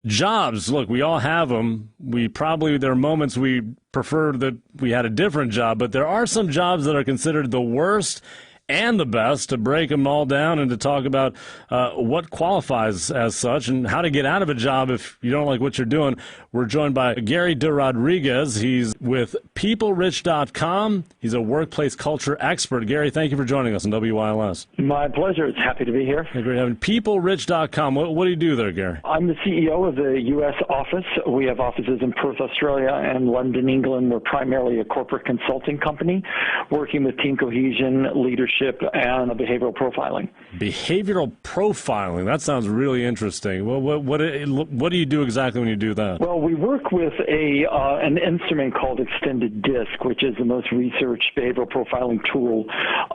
Jobs, look, we all have them. There are moments we prefer that we had a different job, but there are some jobs that are considered the worst and the best. To break them all down and to talk about what qualifies as such and how to get out of a job if you don't like what you're doing, we're joined by Gary de Rodriguez. He's with PeopleRich.com. He's a workplace culture expert. Gary, thank you for joining us on WILS. My pleasure. It's happy to be here. Hey, great having PeopleRich.com. What do you do there, Gary? I'm the CEO of the U.S. office. We have offices in Perth, Australia, and London, England. We're primarily a corporate consulting company working with team cohesion, leadership, and behavioral profiling. Behavioral profiling. That sounds really interesting. Well, what do you do exactly when you do that? Well, we work with an instrument called extended DISC, which is the most researched behavioral profiling tool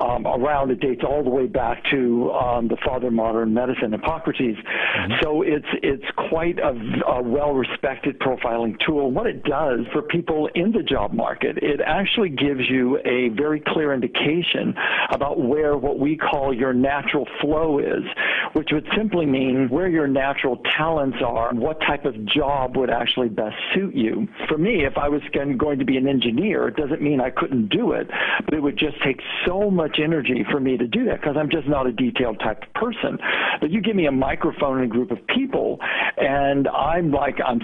around. It dates all the way back to the father of modern medicine, Hippocrates. Mm-hmm. So it's quite a well-respected profiling tool. What it does for people in the job market, it actually gives you a very clear indication about where what we call your natural flow is, which would simply mean where your natural talents are and what type of job would actually best suit you. For me, if I was going to be an engineer, it doesn't mean I couldn't do it, but it would just take so much energy for me to do that because I'm just not a detailed type of person. But you give me a microphone and a group of people, and I'm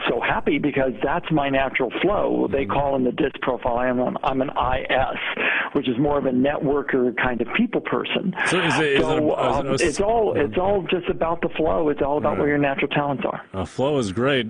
so happy because that's my natural flow. They call in the DISC profile, I'm an IS, which is more of a networker kind of people person. So it's all just about the flow. It's all about where your natural talents are. Flow is great.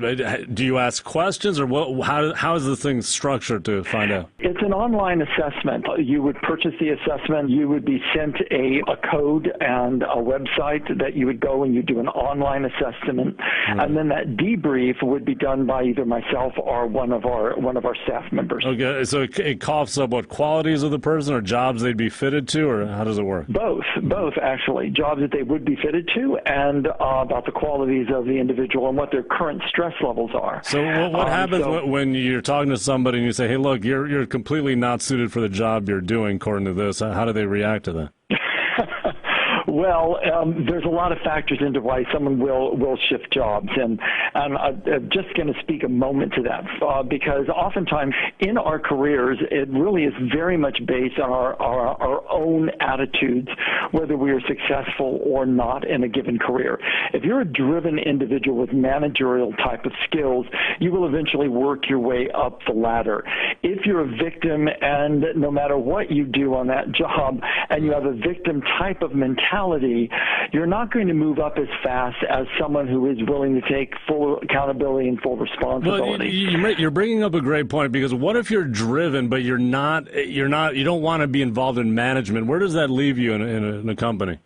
Do you ask questions, or how is the thing structured to find out? It's an online assessment. You would purchase the assessment. You would be sent a code and a website that you would go and you do an online assessment, and then that debrief would be done by either myself or one of our staff members. Okay, so it coughs up what qualities of the person or jobs they'd be fitted to, or how does it work? Both actually. Jobs that they would be fitted to, and about the qualities of the individual and what their current stress levels are. So what happens when you're talking to somebody and you say, hey, look, you're completely not suited for the job you're doing according to this? How do they react to that? Well, there's a lot of factors into why someone will shift jobs, and I'm just going to speak a moment to that because oftentimes in our careers, it really is very much based on our own attitudes, whether we are successful or not in a given career. If you're a driven individual with managerial type of skills, you will eventually work your way up the ladder. If you're a victim, and no matter what you do on that job, and you have a victim type of mentality, you're not going to move up as fast as someone who is willing to take full accountability and full responsibility. Well, you're bringing up a great point, because what if you're driven, but you don't want to be involved in management? Where does that leave you in a company?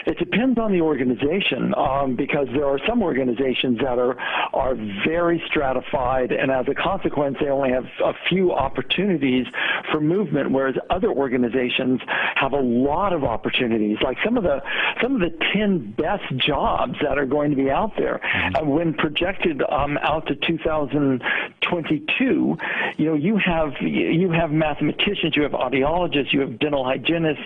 It depends on the organization, because there are some organizations that are very stratified, and as a consequence, they only have a few opportunities for movement, whereas other organizations have a lot of opportunities. Like some of the 10 best jobs that are going to be out there, when projected out to 2022, you have mathematicians, you have audiologists, you have dental hygienists,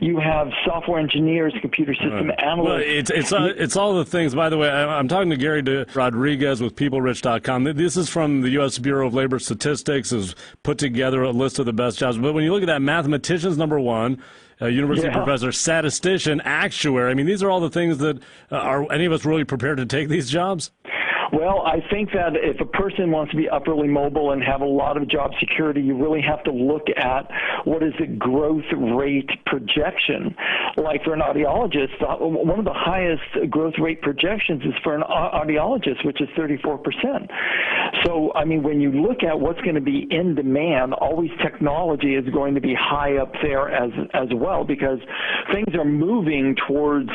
you have software engineers, computer system analysts. Well, it's all the things. By the way, I'm talking to Gary de Rodriguez with PeopleRich.com. This is from the U.S. Bureau of Labor Statistics, has put together a list of the best jobs. But when you look at that, mathematicians number one, university professor, statistician, actuary. I mean, these are all the things that are any of us really prepared to take these jobs? Well, I think that if a person wants to be upwardly mobile and have a lot of job security, you really have to look at what is the growth rate projection. Like for an audiologist, one of the highest growth rate projections is for an audiologist, which is 34%. So, I mean, when you look at what's going to be in demand, always technology is going to be high up there as well, because things are moving towards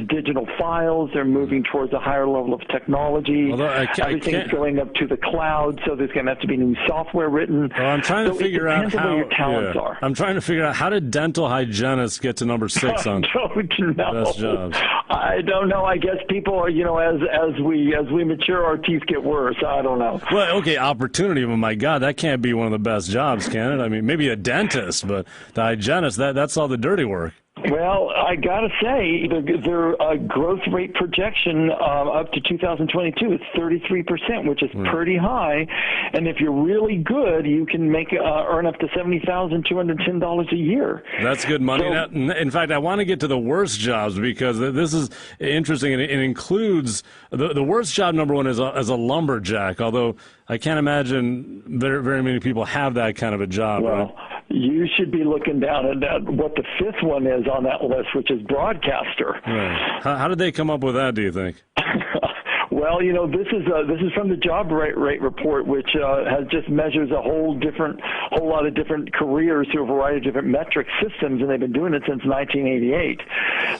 digital files. They're moving towards a higher level of technology. Everything's going up to the cloud, so there's going to have to be new software written. Well, I'm trying to figure out how your talents are. I'm trying to figure out how did dental hygienists get to number 6 on best jobs? I don't know. I guess people are, as we mature, our teeth get worse. I don't know. Well, okay, opportunity, but my God, that can't be one of the best jobs, can it? I mean, maybe a dentist, but the hygienist, that's all the dirty work. Well, I got to say, their growth rate projection up to 2022 is 33%, which is pretty high. And if you're really good, you can earn up to $70,210 a year. That's good money. So, now, in fact, I want to get to the worst jobs because this is interesting, and it includes the worst job. Number one is as a lumberjack, although I can't imagine very many people have that kind of a job. Well, right? You should be looking down at what the fifth one is on that list, which is broadcaster. Right. How did they come up with that, do you think? Well, this is from the job rate report, which measures a whole lot of different careers through a variety of different metric systems, and they've been doing it since 1988.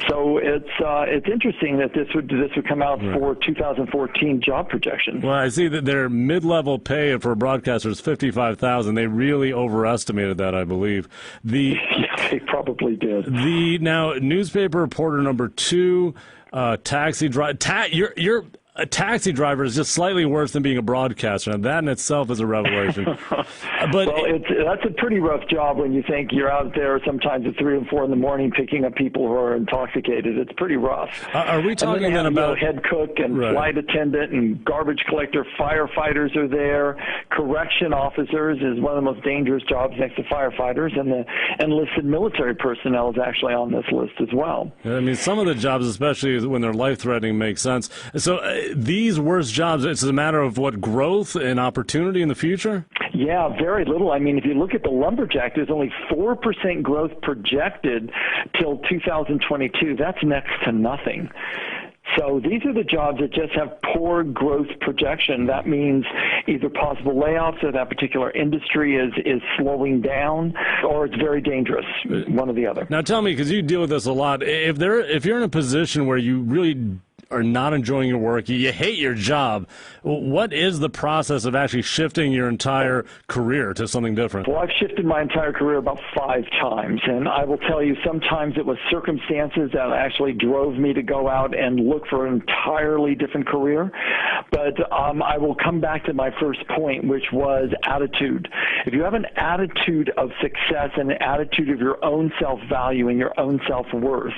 So it's interesting that this would come out for 2014 job projections. Well, I see that their mid-level pay for broadcasters is $55,000. They really overestimated that, I believe. Yeah, they probably did. Now newspaper reporter number 2, taxi driver. You're a taxi driver is just slightly worse than being a broadcaster, and that in itself is a revelation. But that's a pretty rough job when you think you're out there sometimes at 3 and 4 in the morning picking up people who are intoxicated. It's pretty rough. Are we talking then about head cook and flight attendant and garbage collector? Firefighters are there. Correction officers is one of the most dangerous jobs next to firefighters, and the enlisted military personnel is actually on this list as well. I mean, some of the jobs, especially when they're life-threatening, make sense. So these worst jobs, it's a matter of what, growth and opportunity in the future? Yeah, very little. I mean, if you look at the lumberjack, there's only 4% growth projected till 2022. That's next to nothing. So these are the jobs that just have poor growth projection. That means either possible layoffs or that particular industry is slowing down, or it's very dangerous, one or the other. Now tell me, because you deal with this a lot, if you're in a position where you really are not enjoying your work, you hate your job, what is the process of actually shifting your entire career to something different? Well, I've shifted my entire career about 5 times, and I will tell you sometimes it was circumstances that actually drove me to go out and look for an entirely different career. But I will come back to my first point, which was attitude. If you have an attitude of success and an attitude of your own self-value and your own self-worth,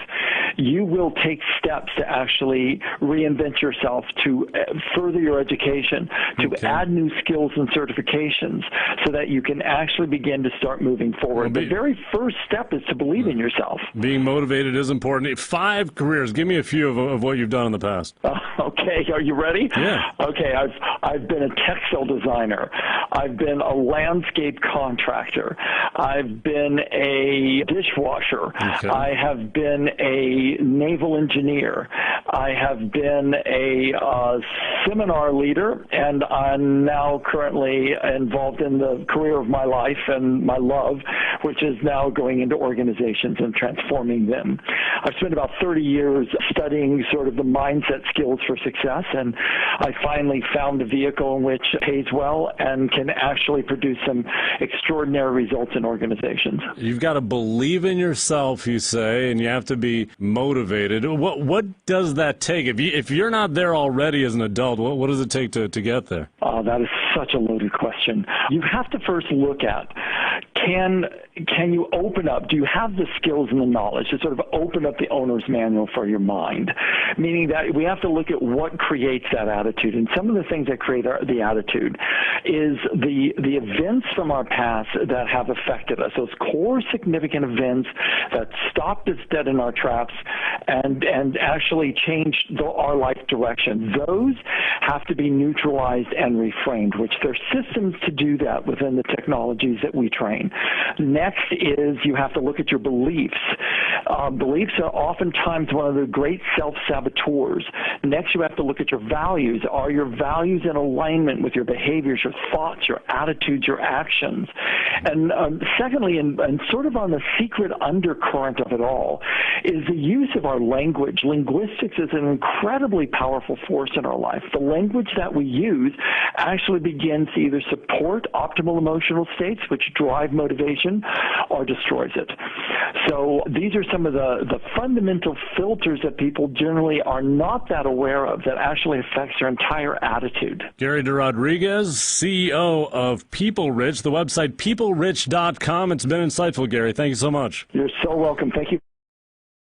you will take steps to actually reinvent yourself, to further your education, to add new skills and certifications so that you can actually begin to start moving forward. The very first step is to believe in yourself. Being motivated is important. 5 careers. Give me a few of what you've done in the past. Okay. Are you ready? Yeah. Okay. I've been a textile designer. I've been a landscape contractor. I've been a dishwasher. Okay. I have been a naval engineer. I have been a seminar leader, and I'm now currently involved in the career of my life and my love, which is now going into organizations and transforming them. I've spent about 30 years studying sort of the mindset skills for success, and I finally found a vehicle in which pays well and can actually produce some extraordinary results in organizations. You've got to believe in yourself, you say, and you have to be motivated. What does that take? If you're not there already as an adult, what does it take to get there? That is such a loaded question. You have to first look at, can you open up? Do you have the skills and the knowledge to sort of open up the owner's manual for your mind? Meaning that we have to look at what creates that attitude. And some of the things that create the attitude is the events from our past that have affected us, those core significant events that stopped us dead in our tracks and actually changed our life direction. Those have to be neutralized and reframed, which there are systems to do that within the technologies that we train. Next is you have to look at your beliefs. Beliefs are oftentimes one of the great self-saboteurs. Next, you have to look at your values. Are your values in alignment with your behaviors, your thoughts, your attitudes, your actions? And secondly, and sort of on the secret undercurrent of it all, is the use of our language. Linguistics is an incredibly powerful force in our life. The language that we use actually begins to either support optimal emotional states, which drive motivation, or destroys it. So these are some of the fundamental filters that people generally are not that aware of that actually affects their entire attitude. Gary DeRodriguez, CEO of PeopleRich, the website peoplerich.com. It's been insightful, Gary. Thank you so much. You're so welcome. Thank you.